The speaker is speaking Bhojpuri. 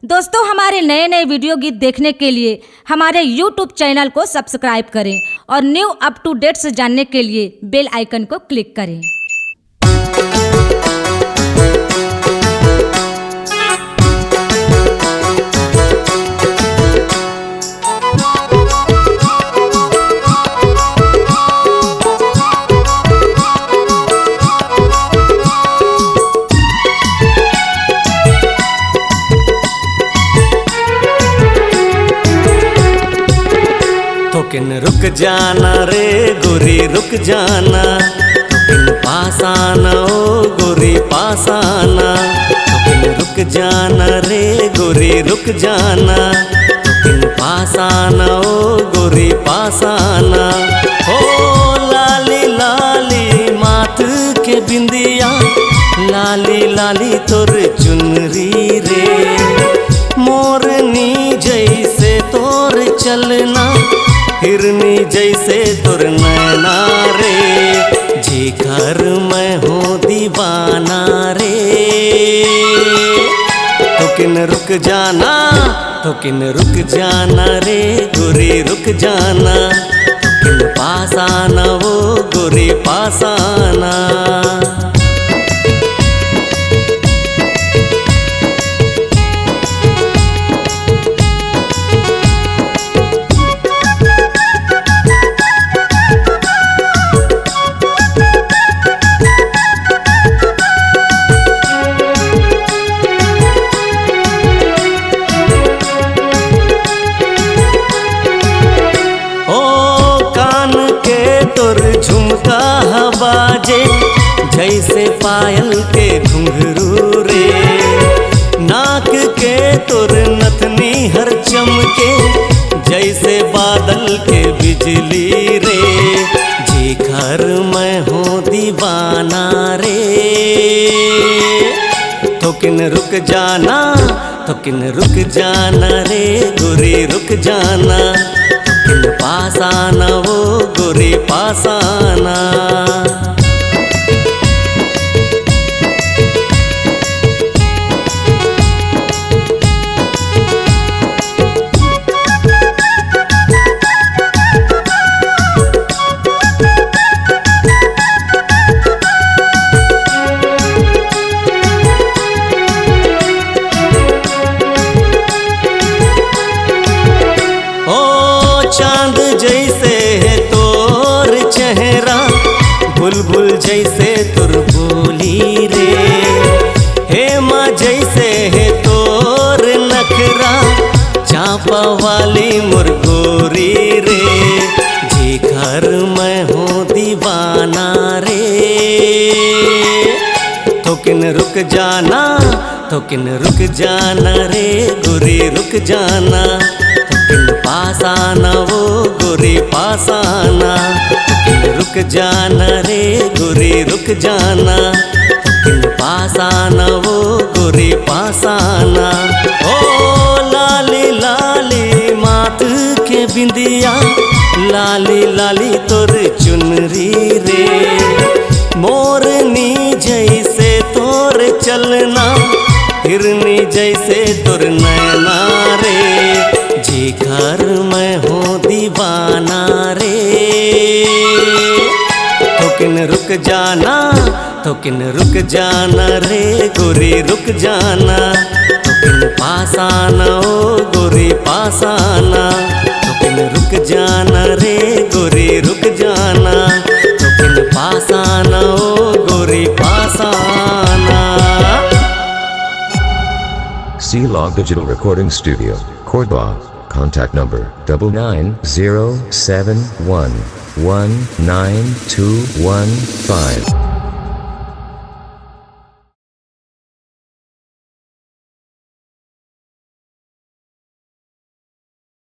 दोस्तों, हमारे नए नए वीडियो गीत देखने के लिए हमारे YouTube चैनल को सब्सक्राइब करें और न्यू अप टू डेट्स जानने के लिए बेल आइकन को क्लिक करें। किन रुक जाना रे गोरी रुक जाना, किन पासाना ओ गोरी पासाना। किन रुक जाना रे गोरी रुक जाना, किन पासाना ओ गोरी पासाना। ओ लाली लाली माथ के बिंदिया, लाली लाली तोर चुनरी रे। मोरनी जैसे तोर चलना, हिरनी जैसे तुर नैना रे। जीकर मैं हूँ दीवाना रे। तो किन रुक जाना, तो किन रुक जाना रे गोरी रुक जाना। तो किन पासाना वो गोरी पासाना। झुमका बाजे जैसे पायल के घुंघरू रे। नाक के तोर नथनी हर चमके जैसे बादल के बिजली रे। जीकर मैं हूँ दीवाना रे। तो किन रुक जाना, तो किन रुक जाना रे गोरी रुक जाना। किन पासाना वो गोरी पासाना। चांद जैसे है तोर चेहरा, बुलबुल जैसे तुर बोली रे। हेमा जैसे है तोर नखरा, चांपा वाली मुरगोरी रे। जीकर मैं हूँ दीवाना रे। तो किन रुक जाना, तो किन रुक जाना रे गोरी रुक जाना। किन पासाना वो गोरी पासाना। किन रुक जाना रे गोरी रुक जाना। किन पासाना वो गोरी पासाना। ओ लाली लाली माथ के बिंदिया, लाली लाली तोर चुनरी रे। मोरनी जैसे तोर चलना, हिरनी जैसे तुर नैना रे। जीकर मैं हूँ दीवाना रे। तो किन रुक जाना, तो किन रुक जाना रे गोरी रुक जाना। तो किन पासाना ओ गोरी पासाना। तो किन रुक जाना रे गोरी रुक जाना। तो किन पासाना ओ गोरी पासाना। C-Log Digital Recording Studio, Cordoba. Contact number 99071192115.